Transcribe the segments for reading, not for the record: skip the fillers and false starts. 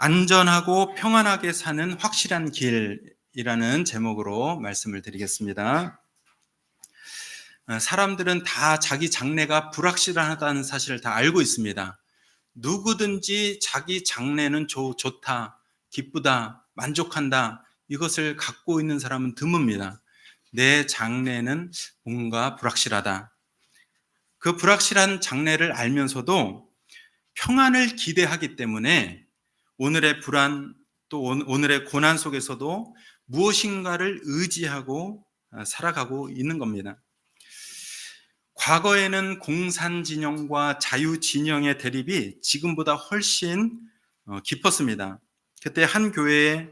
안전하고 평안하게 사는 확실한 길이라는 제목으로 말씀을 드리겠습니다. 사람들은 다 자기 장래가 불확실하다는 사실을 다 알고 있습니다. 누구든지 자기 장래는 좋다, 기쁘다, 만족한다, 이것을 갖고 있는 사람은 드뭅니다. 내 장래는 뭔가 불확실하다. 그 불확실한 장래를 알면서도 평안을 기대하기 때문에 오늘의 불안, 또 오늘의 고난 속에서도 무엇인가를 의지하고 살아가고 있는 겁니다. 과거에는 공산진영과 자유진영의 대립이 지금보다 훨씬 깊었습니다. 그때 한 교회에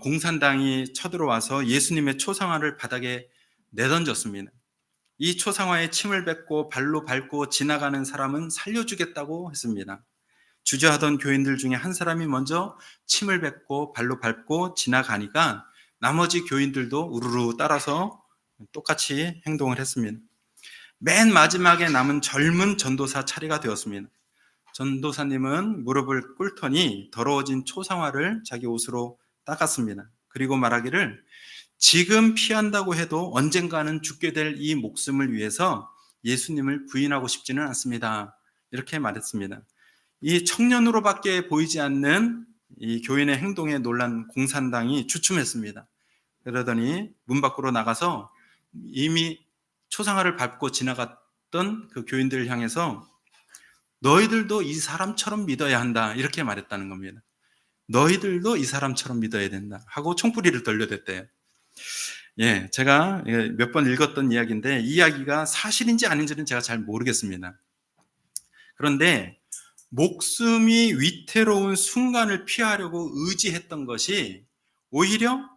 공산당이 쳐들어와서 예수님의 초상화를 바닥에 내던졌습니다. 이 초상화에 침을 뱉고 발로 밟고 지나가는 사람은 살려주겠다고 했습니다. 주저하던 교인들 중에 한 사람이 먼저 침을 뱉고 발로 밟고 지나가니까 나머지 교인들도 우르르 따라서 똑같이 행동을 했습니다. 맨 마지막에 남은 젊은 전도사 차례가 되었습니다. 전도사님은 무릎을 꿇더니 더러워진 초상화를 자기 옷으로 닦았습니다. 그리고 말하기를 지금 피한다고 해도 언젠가는 죽게 될 이 목숨을 위해서 예수님을 부인하고 싶지는 않습니다. 이렇게 말했습니다. 이 청년으로밖에 보이지 않는 이 교인의 행동에 놀란 공산당이 주춤했습니다. 그러더니 문 밖으로 나가서 이미 초상화를 밟고 지나갔던 그 교인들을 향해서 너희들도 이 사람처럼 믿어야 한다, 이렇게 말했다는 겁니다. 너희들도 이 사람처럼 믿어야 된다 하고 총뿌리를 돌려댔대요. 제가 몇 번 읽었던 이야기인데 이 이야기가 사실인지 아닌지는 제가 잘 모르겠습니다. 그런데 목숨이 위태로운 순간을 피하려고 의지했던 것이 오히려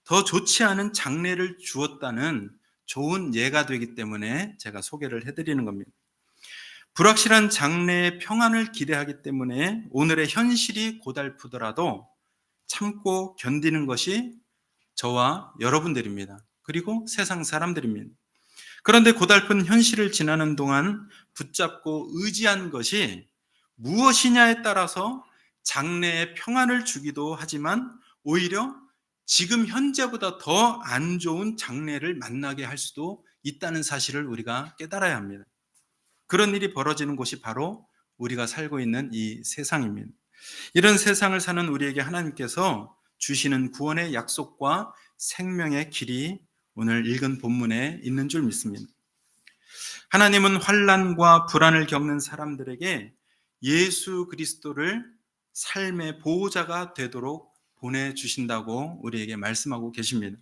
더 좋지 않은 장래를 주었다는 좋은 예가 되기 때문에 제가 소개를 해드리는 겁니다. 불확실한 장래의 평안을 기대하기 때문에 오늘의 현실이 고달프더라도 참고 견디는 것이 저와 여러분들입니다. 그리고 세상 사람들입니다. 그런데 고달픈 현실을 지나는 동안 붙잡고 의지한 것이 무엇이냐에 따라서 장래의 평안을 주기도 하지만 오히려 지금 현재보다 더 안 좋은 장래를 만나게 할 수도 있다는 사실을 우리가 깨달아야 합니다. 그런 일이 벌어지는 곳이 바로 우리가 살고 있는 이 세상입니다. 이런 세상을 사는 우리에게 하나님께서 주시는 구원의 약속과 생명의 길이 오늘 읽은 본문에 있는 줄 믿습니다. 하나님은 환난과 불안을 겪는 사람들에게 예수 그리스도를 삶의 보호자가 되도록 보내주신다고 우리에게 말씀하고 계십니다.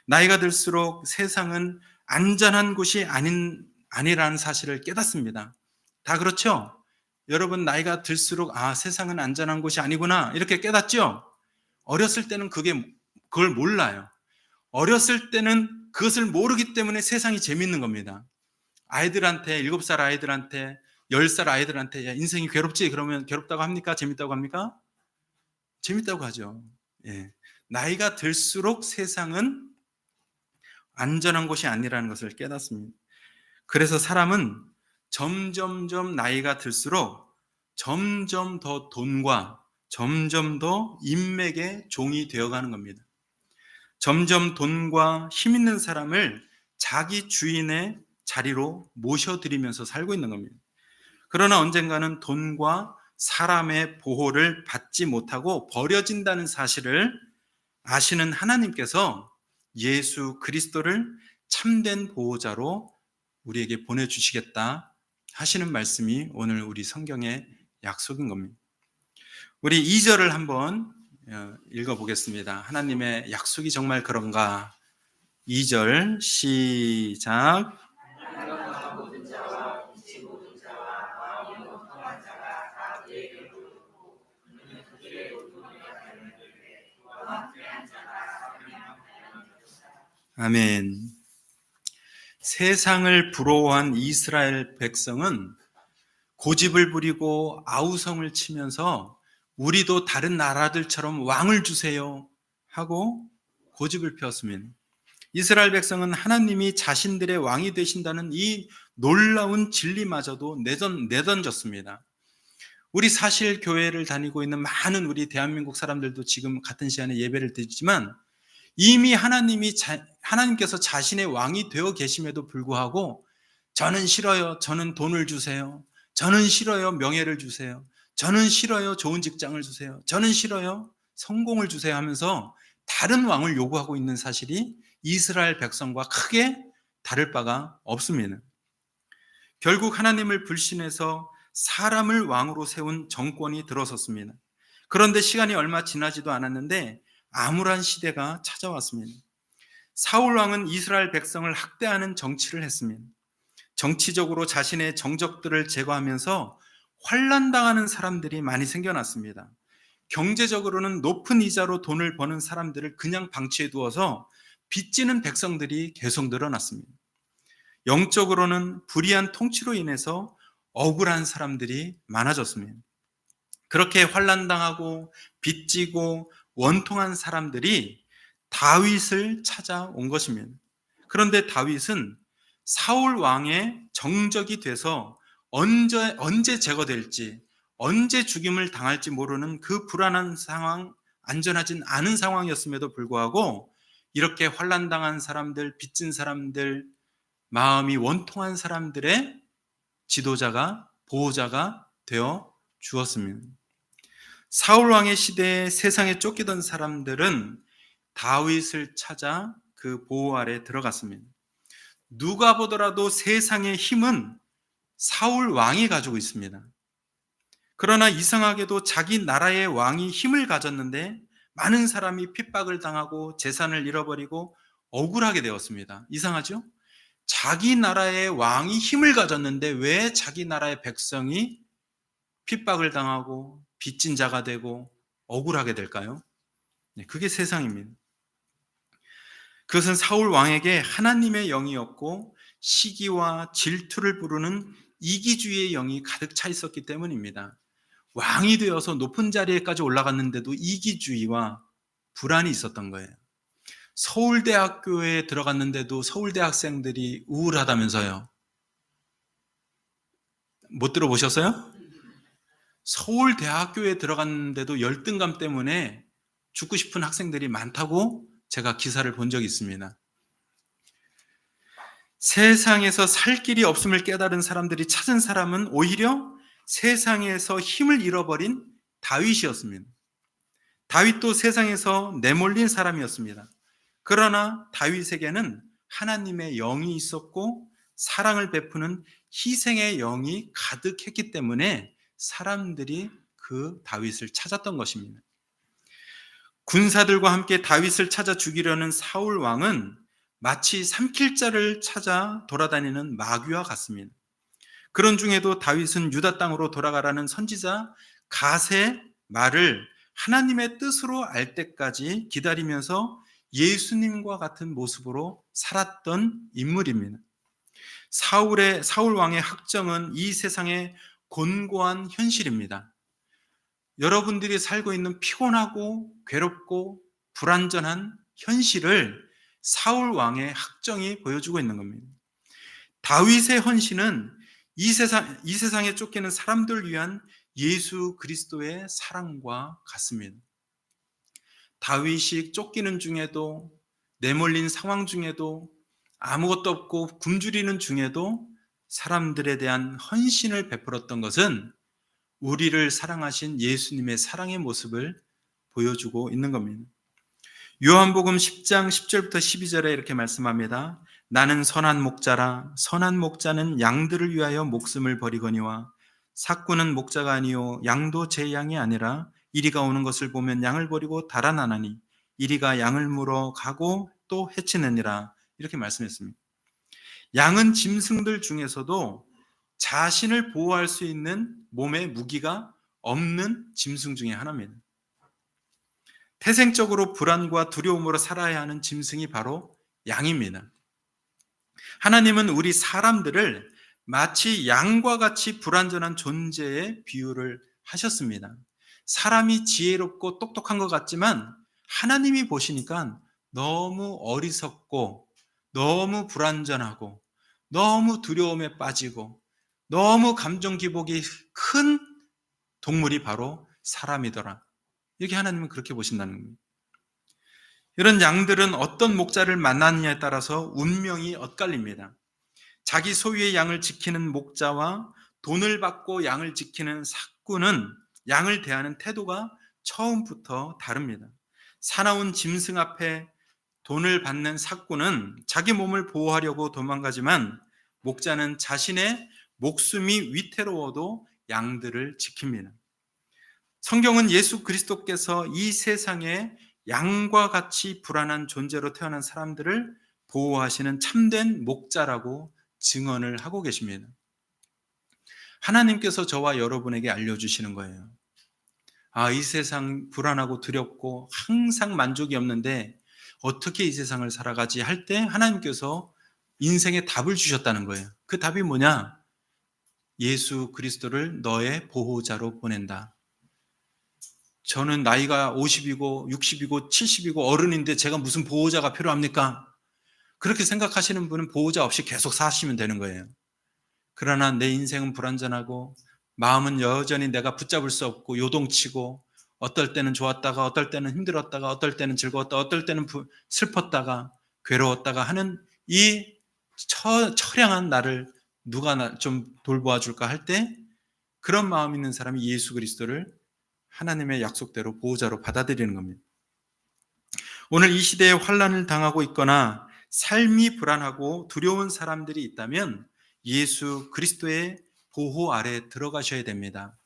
나이가 들수록 세상은 안전한 곳이 아니라는 사실을 깨닫습니다. 다 그렇죠? 여러분 나이가 들수록 세상은 안전한 곳이 아니구나 이렇게 깨닫죠? 어렸을 때는 그걸 몰라요. 어렸을 때는 그것을 모르기 때문에 세상이 재밌는 겁니다. 아이들한테 7살 아이들한테 10살 아이들한테 야, 인생이 괴롭지? 그러면 괴롭다고 합니까? 재밌다고 합니까? 재밌다고 하죠. 나이가 들수록 세상은 안전한 곳이 아니라는 것을 깨닫습니다. 그래서 사람은 점점점 나이가 들수록 점점 더 돈과 점점 더 인맥의 종이 되어가는 겁니다. 점점 돈과 힘 있는 사람을 자기 주인의 자리로 모셔드리면서 살고 있는 겁니다. 그러나 언젠가는 돈과 사람의 보호를 받지 못하고 버려진다는 사실을 아시는 하나님께서 예수 그리스도를 참된 보호자로 우리에게 보내주시겠다 하시는 말씀이 오늘 우리 성경의 약속인 겁니다. 우리 2절을 한번 읽어보겠습니다. 하나님의 약속이 정말 그런가? 2절 시작. 아멘. 세상을 부러워한 이스라엘 백성은 고집을 부리고 아우성을 치면서 우리도 다른 나라들처럼 왕을 주세요 하고 고집을 피웠습니다. 이스라엘 백성은 하나님이 자신들의 왕이 되신다는 이 놀라운 진리마저도 내던졌습니다. 우리 사실 교회를 다니고 있는 많은 우리 대한민국 사람들도 지금 같은 시간에 예배를 드리지만 이미 하나님께서 자신의 왕이 되어 계심에도 불구하고 저는 싫어요. 저는 돈을 주세요. 저는 싫어요. 명예를 주세요. 저는 싫어요. 좋은 직장을 주세요. 저는 싫어요. 성공을 주세요 하면서 다른 왕을 요구하고 있는 사실이 이스라엘 백성과 크게 다를 바가 없습니다. 결국 하나님을 불신해서 사람을 왕으로 세운 정권이 들어섰습니다. 그런데 시간이 얼마 지나지도 않았는데 암울한 시대가 찾아왔습니다. 사울 왕은 이스라엘 백성을 학대하는 정치를 했습니다. 정치적으로 자신의 정적들을 제거하면서 환난당하는 사람들이 많이 생겨났습니다. 경제적으로는 높은 이자로 돈을 버는 사람들을 그냥 방치해 두어서 빚지는 백성들이 계속 늘어났습니다. 영적으로는 불의한 통치로 인해서 억울한 사람들이 많아졌습니다. 그렇게 환난당하고 빚지고 원통한 사람들이 다윗을 찾아온 것입니다. 그런데 다윗은 사울 왕의 정적이 돼서 언제 제거될지, 언제 죽임을 당할지 모르는 그 불안한 상황, 안전하진 않은 상황이었음에도 불구하고 이렇게 환난당한 사람들, 빚진 사람들, 마음이 원통한 사람들의 지도자가, 보호자가 되어 주었습니다. 사울 왕의 시대에 세상에 쫓기던 사람들은 다윗을 찾아 그 보호 아래 들어갔습니다. 누가 보더라도 세상의 힘은 사울 왕이 가지고 있습니다. 그러나 이상하게도 자기 나라의 왕이 힘을 가졌는데 많은 사람이 핍박을 당하고 재산을 잃어버리고 억울하게 되었습니다. 이상하죠? 자기 나라의 왕이 힘을 가졌는데 왜 자기 나라의 백성이 핍박을 당하고 빚진 자가 되고 억울하게 될까요? 그게 세상입니다. 그것은 사울 왕에게 하나님의 영이었고 시기와 질투를 부르는 이기주의의 영이 가득 차 있었기 때문입니다. 왕이 되어서 높은 자리에까지 올라갔는데도 이기주의와 불안이 있었던 거예요. 서울대학교에 들어갔는데도 서울대 학생들이 우울하다면서요. 못 들어보셨어요? 서울대학교에 들어갔는데도 열등감 때문에 죽고 싶은 학생들이 많다고 제가 기사를 본 적이 있습니다. 세상에서 살 길이 없음을 깨달은 사람들이 찾은 사람은 오히려 세상에서 힘을 잃어버린 다윗이었습니다. 다윗도 세상에서 내몰린 사람이었습니다. 그러나 다윗에게는 하나님의 영이 있었고 사랑을 베푸는 희생의 영이 가득했기 때문에 사람들이 그 다윗을 찾았던 것입니다. 군사들과 함께 다윗을 찾아 죽이려는 사울 왕은 마치 삼킬 자를 찾아 돌아다니는 마귀와 같습니다. 그런 중에도 다윗은 유다 땅으로 돌아가라는 선지자 갓의 말을 하나님의 뜻으로 알 때까지 기다리면서 예수님과 같은 모습으로 살았던 인물입니다. 사울 왕의 학정은 이 세상의 곤고한 현실입니다. 여러분들이 살고 있는 피곤하고 괴롭고 불안전한 현실을 사울 왕의 학정이 보여주고 있는 겁니다. 다윗의 헌신은 이 세상에 쫓기는 사람들을 위한 예수 그리스도의 사랑과 같습니다. 다윗이 쫓기는 중에도 내몰린 상황 중에도 아무것도 없고 굶주리는 중에도 사람들에 대한 헌신을 베풀었던 것은 우리를 사랑하신 예수님의 사랑의 모습을 보여주고 있는 겁니다. 요한복음 10장 10절부터 12절에 이렇게 말씀합니다. 나는 선한 목자라. 선한 목자는 양들을 위하여 목숨을 버리거니와 삭구는 목자가 아니요 양도 제 양이 아니라 이리가 오는 것을 보면 양을 버리고 달아나나니 이리가 양을 물어 가고 또 해치느니라. 이렇게 말씀했습니다. 양은 짐승들 중에서도 자신을 보호할 수 있는 몸에 무기가 없는 짐승 중에 하나입니다. 태생적으로 불안과 두려움으로 살아야 하는 짐승이 바로 양입니다. 하나님은 우리 사람들을 마치 양과 같이 불완전한 존재에 비유를 하셨습니다. 사람이 지혜롭고 똑똑한 것 같지만 하나님이 보시니까 너무 어리석고 너무 불완전하고 너무 두려움에 빠지고 너무 감정 기복이 큰 동물이 바로 사람이더라. 이렇게 하나님은 그렇게 보신다는 겁니다. 이런 양들은 어떤 목자를 만나느냐에 따라서 운명이 엇갈립니다. 자기 소유의 양을 지키는 목자와 돈을 받고 양을 지키는 삭구는 양을 대하는 태도가 처음부터 다릅니다. 사나운 짐승 앞에 돈을 받는 삭구는 자기 몸을 보호하려고 도망가지만 목자는 자신의 목숨이 위태로워도 양들을 지킵니다. 성경은 예수 그리스도께서 이 세상에 양과 같이 불안한 존재로 태어난 사람들을 보호하시는 참된 목자라고 증언을 하고 계십니다. 하나님께서 저와 여러분에게 알려주시는 거예요. 이 세상 불안하고 두렵고 항상 만족이 없는데 어떻게 이 세상을 살아가지 할 때 하나님께서 인생의 답을 주셨다는 거예요. 그 답이 뭐냐? 예수 그리스도를 너의 보호자로 보낸다. 저는 나이가 50이고 60이고 70이고 어른인데 제가 무슨 보호자가 필요합니까? 그렇게 생각하시는 분은 보호자 없이 계속 사시면 되는 거예요. 그러나 내 인생은 불완전하고 마음은 여전히 내가 붙잡을 수 없고 요동치고 어떨 때는 좋았다가 어떨 때는 힘들었다가 어떨 때는 즐거웠다 어떨 때는 슬펐다가 괴로웠다가 하는 이 처량한 나를 누가 좀 돌보아 줄까 할 때 그런 마음 있는 사람이 예수 그리스도를 하나님의 약속대로 보호자로 받아들이는 겁니다. 오늘 이 시대에 환난을 당하고 있거나 삶이 불안하고 두려운 사람들이 있다면 예수 그리스도의 보호 아래 들어가셔야 됩니다.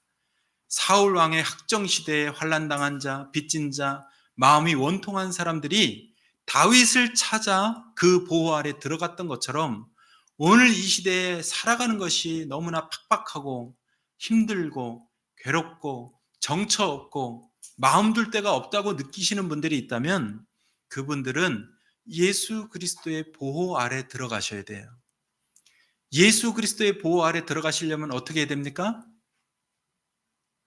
사울 왕의 학정 시대에 환난당한 자, 빚진 자, 마음이 원통한 사람들이 다윗을 찾아 그 보호 아래 들어갔던 것처럼 오늘 이 시대에 살아가는 것이 너무나 팍팍하고 힘들고 괴롭고 정처 없고 마음 둘 데가 없다고 느끼시는 분들이 있다면 그분들은 예수 그리스도의 보호 아래 들어가셔야 돼요. 예수 그리스도의 보호 아래 들어가시려면 어떻게 해야 됩니까?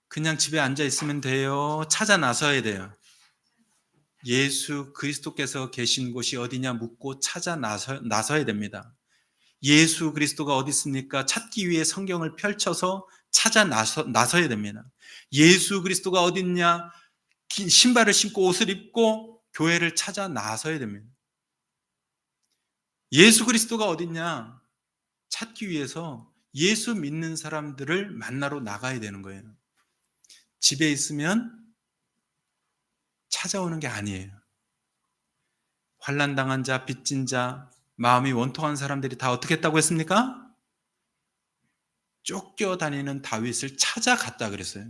그냥 집에 앉아 있으면 돼요? 찾아 나서야 돼요. 예수 그리스도께서 계신 곳이 어디냐 묻고 찾아 나서야 됩니다. 예수 그리스도가 어디 있습니까? 찾기 위해 성경을 펼쳐서 찾아 나서야 됩니다. 예수 그리스도가 어디 있냐? 긴 신발을 신고 옷을 입고 교회를 찾아 나서야 됩니다. 예수 그리스도가 어디 있냐? 찾기 위해서 예수 믿는 사람들을 만나러 나가야 되는 거예요. 집에 있으면 찾아오는 게 아니에요. 환난당한 자, 빚진 자, 마음이 원통한 사람들이 다 어떻게 했다고 했습니까? 쫓겨다니는 다윗을 찾아갔다 그랬어요.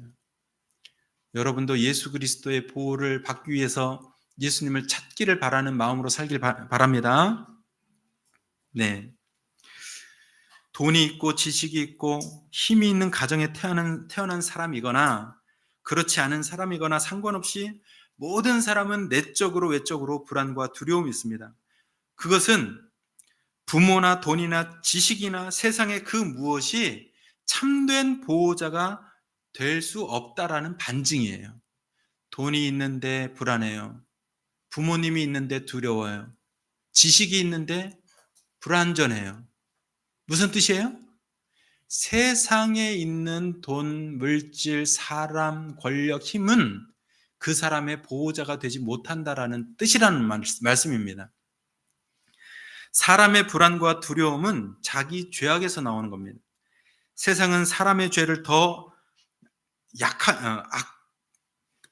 여러분도 예수 그리스도의 보호를 받기 위해서 예수님을 찾기를 바라는 마음으로 살길 바랍니다. 네. 돈이 있고 지식이 있고 힘이 있는 가정에 태어난 사람이거나 그렇지 않은 사람이거나 상관없이 모든 사람은 내적으로 외적으로 불안과 두려움이 있습니다. 그것은 부모나 돈이나 지식이나 세상의 그 무엇이 참된 보호자가 될 수 없다라는 반증이에요. 돈이 있는데 불안해요. 부모님이 있는데 두려워요. 지식이 있는데 불안전해요. 무슨 뜻이에요? 세상에 있는 돈, 물질, 사람, 권력, 힘은 그 사람의 보호자가 되지 못한다라는 뜻이라는 말씀입니다. 사람의 불안과 두려움은 자기 죄악에서 나오는 겁니다. 세상은 사람의 죄를 더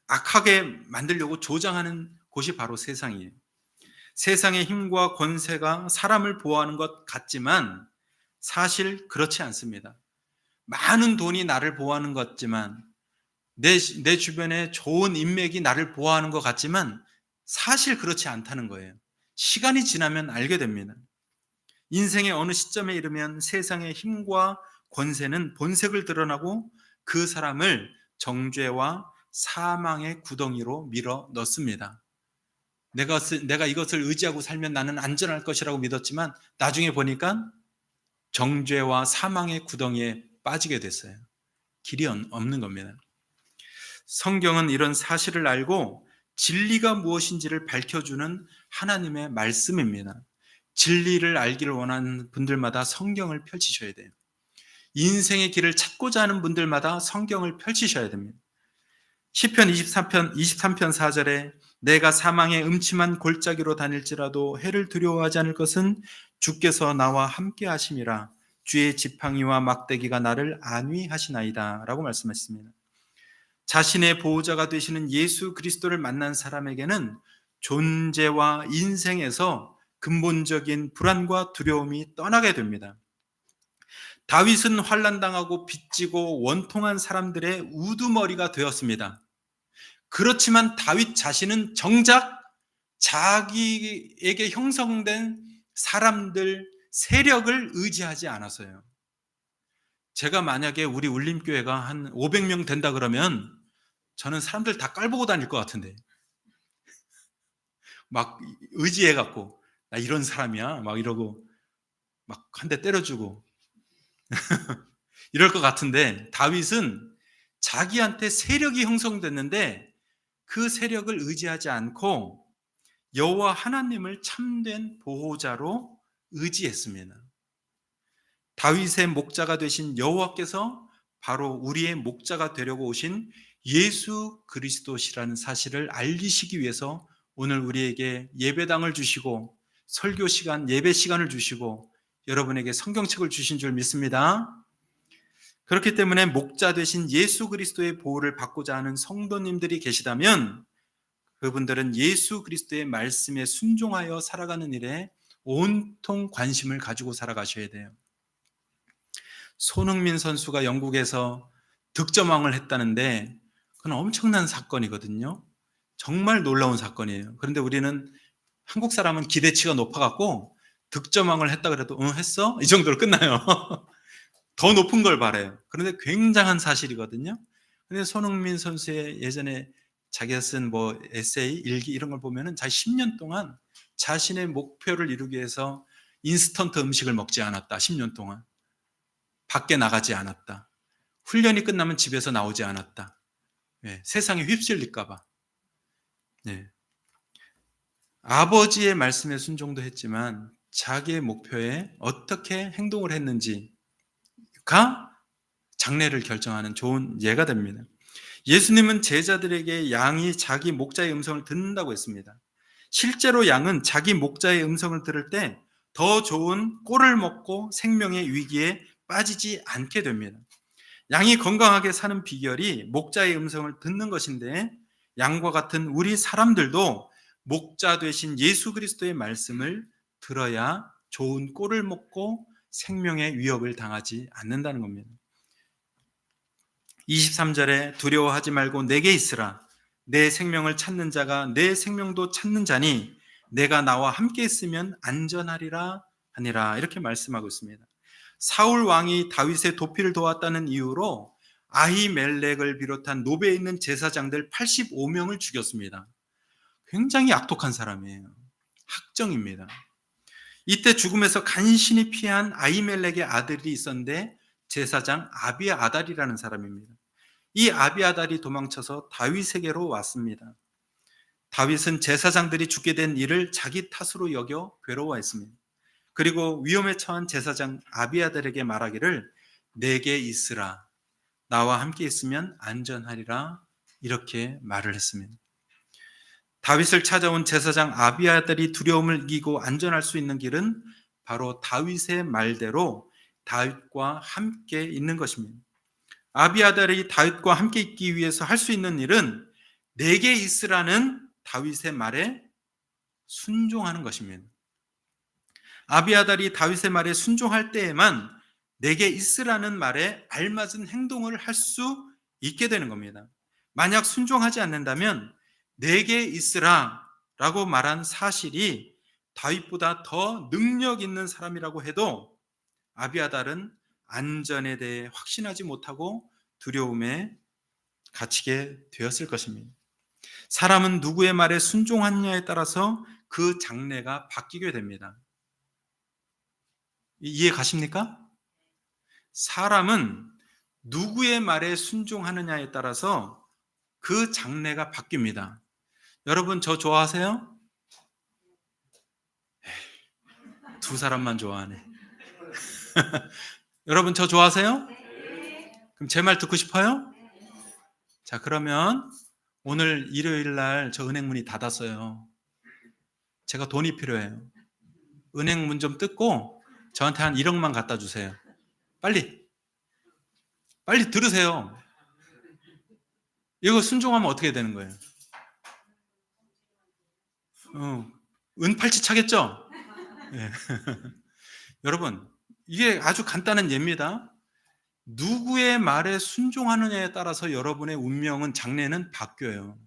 악하게 만들려고 조장하는 곳이 바로 세상이에요. 세상의 힘과 권세가 사람을 보호하는 것 같지만 사실 그렇지 않습니다. 많은 돈이 나를 보호하는 것 같지만 내 주변에 좋은 인맥이 나를 보호하는 것 같지만 사실 그렇지 않다는 거예요. 시간이 지나면 알게 됩니다. 인생의 어느 시점에 이르면 세상의 힘과 권세는 본색을 드러나고 그 사람을 정죄와 사망의 구덩이로 밀어 넣습니다. 내가 이것을 의지하고 살면 나는 안전할 것이라고 믿었지만 나중에 보니까 정죄와 사망의 구덩이에 빠지게 됐어요. 길이 없는 겁니다. 성경은 이런 사실을 알고 진리가 무엇인지를 밝혀주는 하나님의 말씀입니다. 진리를 알기를 원하는 분들마다 성경을 펼치셔야 돼요. 인생의 길을 찾고자 하는 분들마다 성경을 펼치셔야 됩니다. 시편 23편 4절에 내가 사망의 음침한 골짜기로 다닐지라도 해를 두려워하지 않을 것은 주께서 나와 함께 하심이라. 주의 지팡이와 막대기가 나를 안위하시나이다 라고 말씀하셨습니다. 자신의 보호자가 되시는 예수 그리스도를 만난 사람에게는 존재와 인생에서 근본적인 불안과 두려움이 떠나게 됩니다. 다윗은 환난당하고 빚지고 원통한 사람들의 우두머리가 되었습니다. 그렇지만 다윗 자신은 정작 자기에게 형성된 사람들, 세력을 의지하지 않았어요. 제가 만약에 우리 울림교회가 한 500명 된다 그러면 저는 사람들 다 깔보고 다닐 것 같은데, 막 의지해갖고 나 이런 사람이야 막 이러고 막 한 대 때려주고 이럴 것 같은데, 다윗은 자기한테 세력이 형성됐는데 그 세력을 의지하지 않고 여호와 하나님을 참된 보호자로 의지했습니다. 다윗의 목자가 되신 여호와께서 바로 우리의 목자가 되려고 오신 예수 그리스도시라는 사실을 알리시기 위해서 오늘 우리에게 예배당을 주시고 설교 시간, 예배 시간을 주시고 여러분에게 성경책을 주신 줄 믿습니다. 그렇기 때문에 목자 되신 예수 그리스도의 보호를 받고자 하는 성도님들이 계시다면 그분들은 예수 그리스도의 말씀에 순종하여 살아가는 일에 온통 관심을 가지고 살아가셔야 돼요. 손흥민 선수가 영국에서 득점왕을 했다는데 그건 엄청난 사건이거든요. 정말 놀라운 사건이에요. 그런데 우리는 한국 사람은 기대치가 높아갖고 득점왕을 했다 그래도 응 했어? 이 정도로 끝나요. 더 높은 걸 바라요. 그런데 굉장한 사실이거든요. 그런데 손흥민 선수의 예전에 자기가 쓴 뭐 에세이, 일기 이런 걸 보면은 자기 10년 동안 자신의 목표를 이루기 위해서 인스턴트 음식을 먹지 않았다. 10년 동안. 밖에 나가지 않았다. 훈련이 끝나면 집에서 나오지 않았다. 네, 세상에 휩쓸릴까 봐. 네. 아버지의 말씀에 순종도 했지만 자기의 목표에 어떻게 행동을 했는지가 장래를 결정하는 좋은 예가 됩니다. 예수님은 제자들에게 양이 자기 목자의 음성을 듣는다고 했습니다. 실제로 양은 자기 목자의 음성을 들을 때 더 좋은 꼴을 먹고 생명의 위기에 빠지지 않게 됩니다. 양이 건강하게 사는 비결이 목자의 음성을 듣는 것인데, 양과 같은 우리 사람들도 목자 되신 예수 그리스도의 말씀을 들어야 좋은 꼴을 먹고 생명의 위협을 당하지 않는다는 겁니다. 23절에 두려워하지 말고 내게 있으라. 내 생명을 찾는 자가 내 생명도 찾는 자니 내가 나와 함께 있으면 안전하리라 하니라. 이렇게 말씀하고 있습니다. 사울 왕이 다윗의 도피를 도왔다는 이유로 아히멜렉을 비롯한 노베에 있는 제사장들 85명을 죽였습니다. 굉장히 악독한 사람이에요. 학정입니다. 이때 죽음에서 간신히 피한 아히멜렉의 아들이 있었는데 제사장 아비아달이라는 사람입니다. 이 아비아달이 도망쳐서 다윗에게로 왔습니다. 다윗은 제사장들이 죽게 된 일을 자기 탓으로 여겨 괴로워했습니다. 그리고 위험에 처한 제사장 아비아달에게 말하기를 내게 있으라. 나와 함께 있으면 안전하리라. 이렇게 말을 했습니다. 다윗을 찾아온 제사장 아비아달이 두려움을 이기고 안전할 수 있는 길은 바로 다윗의 말대로 다윗과 함께 있는 것입니다. 아비아달이 다윗과 함께 있기 위해서 할 수 있는 일은 내게 있으라는 다윗의 말에 순종하는 것입니다. 아비아달이 다윗의 말에 순종할 때에만 내게 있으라는 말에 알맞은 행동을 할 수 있게 되는 겁니다. 만약 순종하지 않는다면 내게 있으라 라고 말한 사실이 다윗보다 더 능력 있는 사람이라고 해도 아비아달은 안전에 대해 확신하지 못하고 두려움에 갇히게 되었을 것입니다. 사람은 누구의 말에 순종하느냐에 따라서 그 장래가 바뀌게 됩니다. 이해 가십니까? 사람은 누구의 말에 순종하느냐에 따라서 그 장래가 바뀝니다. 여러분 저 좋아하세요? 두 사람만 좋아하네. 여러분 저 좋아하세요? 그럼 제 말 듣고 싶어요? 자, 그러면 오늘 일요일 날 저 은행 문이 닫았어요. 제가 돈이 필요해요. 은행 문 좀 뜯고 저한테 한 1억만 갖다 주세요. 빨리 들으세요. 이거 순종하면 어떻게 되는 거예요? 은팔찌 차겠죠? 예. 여러분, 이게 아주 간단한 예입니다. 누구의 말에 순종하느냐에 따라서 여러분의 운명은, 장래는 바뀌어요.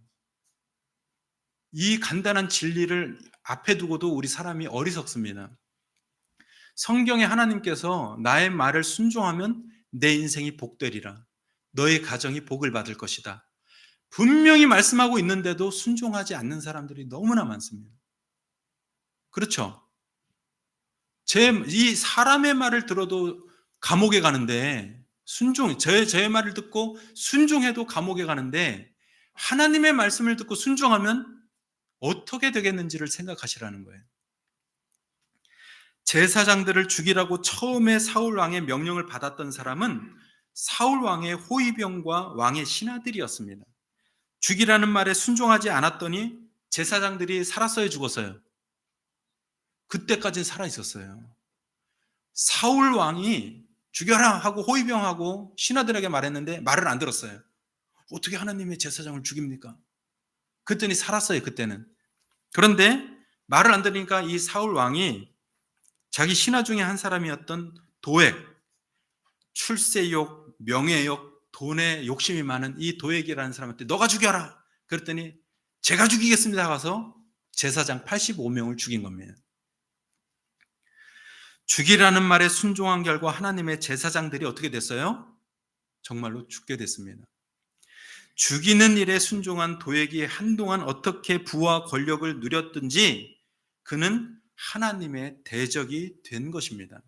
이 간단한 진리를 앞에 두고도 우리 사람이 어리석습니다. 성경에 하나님께서 나의 말을 순종하면 내 인생이 복되리라, 너의 가정이 복을 받을 것이다, 분명히 말씀하고 있는데도 순종하지 않는 사람들이 너무나 많습니다. 그렇죠? 이 사람의 말을 들어도 감옥에 가는데, 저의 말을 듣고 순종해도 감옥에 가는데, 하나님의 말씀을 듣고 순종하면 어떻게 되겠는지를 생각하시라는 거예요. 제사장들을 죽이라고 처음에 사울 왕의 명령을 받았던 사람은 사울 왕의 호위병과 왕의 신하들이었습니다. 죽이라는 말에 순종하지 않았더니 제사장들이 살았어요, 죽었어요? 그때까지는 살아 있었어요. 사울 왕이 죽여라 하고 호위병하고 신하들에게 말했는데 말을 안 들었어요. 어떻게 하나님의 제사장을 죽입니까? 그랬더니 살았어요, 그때는. 그런데 말을 안 들으니까 이 사울 왕이 자기 신하 중에 한 사람이었던 도액, 출세욕, 명예욕, 돈에 욕심이 많은 이 도액이라는 사람한테 너가 죽여라! 그랬더니 제가 죽이겠습니다 가서 제사장 85명을 죽인 겁니다. 죽이라는 말에 순종한 결과 하나님의 제사장들이 어떻게 됐어요? 정말로 죽게 됐습니다. 죽이는 일에 순종한 도액이 한동안 어떻게 부와 권력을 누렸든지 그는 하나님의 대적이 된 것입니다.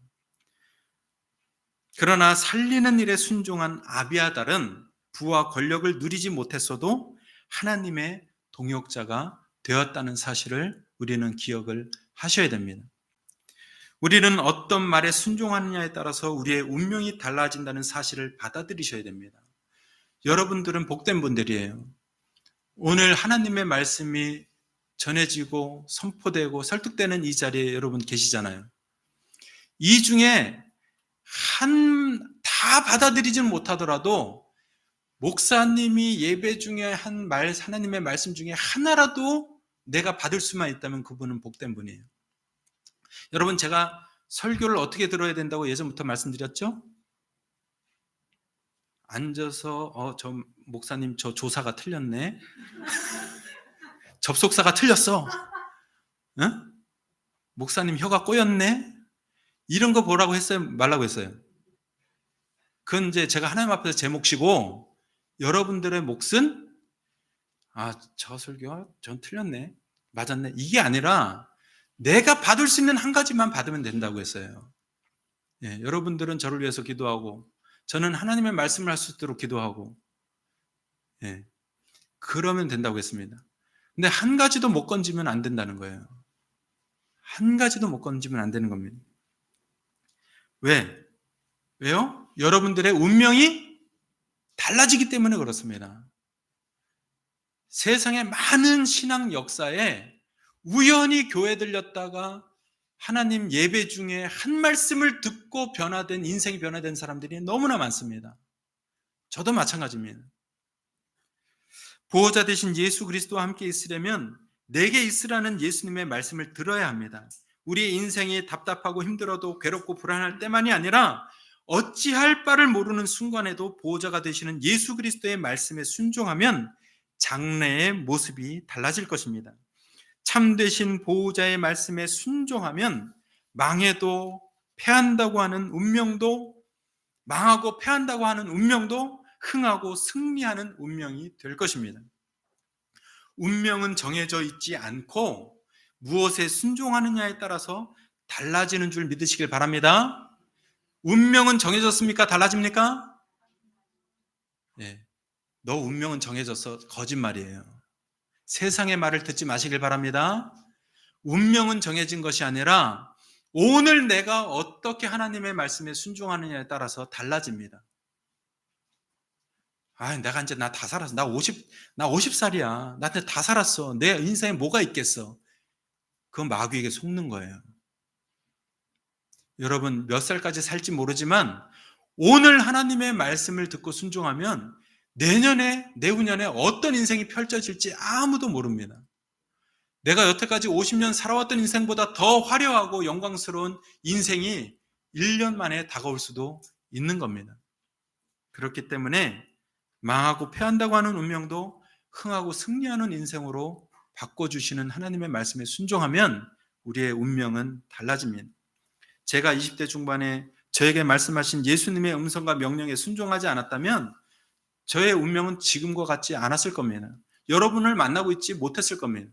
그러나 살리는 일에 순종한 아비아달은 부와 권력을 누리지 못했어도 하나님의 동역자가 되었다는 사실을 우리는 기억을 하셔야 됩니다. 우리는 어떤 말에 순종하느냐에 따라서 우리의 운명이 달라진다는 사실을 받아들이셔야 됩니다. 여러분들은 복된 분들이에요. 오늘 하나님의 말씀이 전해지고 선포되고 설득되는 이 자리에 여러분 계시잖아요. 이 중에 다 받아들이지는 못하더라도 목사님이 예배 중에 하나님의 말씀 중에 하나라도 내가 받을 수만 있다면 그분은 복된 분이에요. 여러분, 제가 설교를 어떻게 들어야 된다고 예전부터 말씀드렸죠? 앉아서 저 목사님 저 조사가 틀렸네. 접속사가 틀렸어. 응? 목사님 혀가 꼬였네. 이런 거 보라고 했어요, 말라고 했어요? 그건 이제 제가 하나님 앞에서 제 몫이고, 여러분들의 몫은 저 설교가 전 틀렸네, 맞았네, 이게 아니라 내가 받을 수 있는 한 가지만 받으면 된다고 했어요. 예, 여러분들은 저를 위해서 기도하고 저는 하나님의 말씀을 할 수 있도록 기도하고, 예, 그러면 된다고 했습니다. 근데 한 가지도 못 건지면 안 된다는 거예요. 한 가지도 못 건지면 안 되는 겁니다. 왜요? 여러분들의 운명이 달라지기 때문에 그렇습니다. 세상의 많은 신앙 역사에 우연히 교회 들렸다가 하나님 예배 중에 한 말씀을 듣고 인생이 변화된 사람들이 너무나 많습니다. 저도 마찬가지입니다. 보호자 되신 예수 그리스도와 함께 있으려면 내게 있으라는 예수님의 말씀을 들어야 합니다. 우리의 인생이 답답하고 힘들어도 괴롭고 불안할 때만이 아니라 어찌할 바를 모르는 순간에도 보호자가 되시는 예수 그리스도의 말씀에 순종하면 장래의 모습이 달라질 것입니다. 참되신 보호자의 말씀에 순종하면 망하고 패한다고 하는 운명도 흥하고 승리하는 운명이 될 것입니다. 운명은 정해져 있지 않고 무엇에 순종하느냐에 따라서 달라지는 줄 믿으시길 바랍니다. 운명은 정해졌습니까? 달라집니까? 네. 너 운명은 정해졌어. 거짓말이에요. 세상의 말을 듣지 마시길 바랍니다. 운명은 정해진 것이 아니라 오늘 내가 어떻게 하나님의 말씀에 순종하느냐에 따라서 달라집니다. 내가 이제 나 다 살았어. 나 50살이야. 나 이제 다 살았어. 내 인생에 뭐가 있겠어. 그건 마귀에게 속는 거예요. 여러분 몇 살까지 살지 모르지만 오늘 하나님의 말씀을 듣고 순종하면 내년에, 내후년에 어떤 인생이 펼쳐질지 아무도 모릅니다. 내가 여태까지 50년 살아왔던 인생보다 더 화려하고 영광스러운 인생이 1년 만에 다가올 수도 있는 겁니다. 그렇기 때문에 망하고 패한다고 하는 운명도 흥하고 승리하는 인생으로 바꿔주시는 하나님의 말씀에 순종하면 우리의 운명은 달라집니다. 제가 20대 중반에 저에게 말씀하신 예수님의 음성과 명령에 순종하지 않았다면 저의 운명은 지금과 같지 않았을 겁니다. 여러분을 만나고 있지 못했을 겁니다.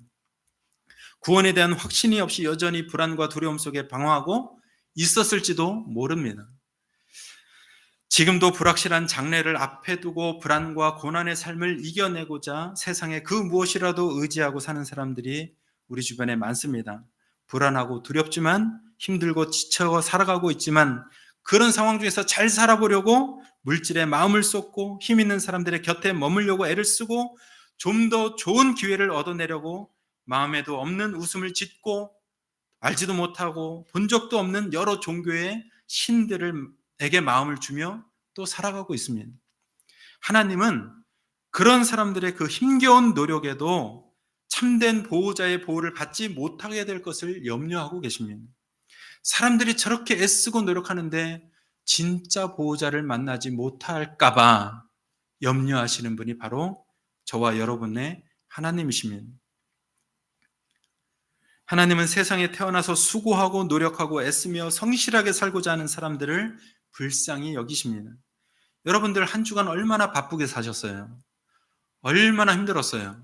구원에 대한 확신이 없이 여전히 불안과 두려움 속에 방황하고 있었을지도 모릅니다. 지금도 불확실한 장래를 앞에 두고 불안과 고난의 삶을 이겨내고자 세상에 그 무엇이라도 의지하고 사는 사람들이 우리 주변에 많습니다. 불안하고 두렵지만 힘들고 지쳐 살아가고 있지만 그런 상황 중에서 잘 살아보려고 물질에 마음을 쏟고 힘 있는 사람들의 곁에 머물려고 애를 쓰고 좀 더 좋은 기회를 얻어내려고 마음에도 없는 웃음을 짓고 알지도 못하고 본 적도 없는 여러 종교의 신들에게 마음을 주며 또 살아가고 있습니다. 하나님은 그런 사람들의 그 힘겨운 노력에도 참된 보호자의 보호를 받지 못하게 될 것을 염려하고 계십니다. 사람들이 저렇게 애쓰고 노력하는데 진짜 보호자를 만나지 못할까봐 염려하시는 분이 바로 저와 여러분의 하나님이십니다. 하나님은 세상에 태어나서 수고하고 노력하고 애쓰며 성실하게 살고자 하는 사람들을 불쌍히 여기십니다. 여러분들 한 주간 얼마나 바쁘게 사셨어요? 얼마나 힘들었어요?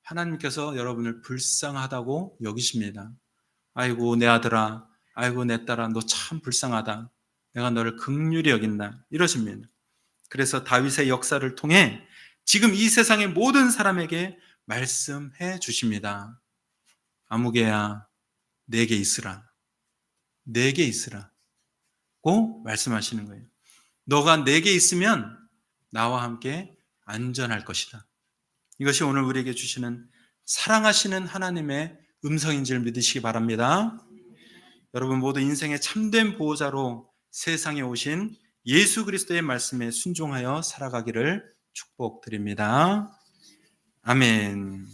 하나님께서 여러분을 불쌍하다고 여기십니다. 아이고 내 아들아, 아이고 내 딸아, 너 참 불쌍하다. 내가 너를 긍휼히 여긴다. 이러십니다. 그래서 다윗의 역사를 통해 지금 이 세상의 모든 사람에게 말씀해 주십니다. 아무개야 내게 있으라. 내게 있으라고 말씀하시는 거예요. 너가 내게 있으면 나와 함께 안전할 것이다. 이것이 오늘 우리에게 주시는 사랑하시는 하나님의 음성인 줄 믿으시기 바랍니다. 여러분 모두 인생의 참된 보호자로 세상에 오신 예수 그리스도의 말씀에 순종하여 살아가기를 축복드립니다. 아멘.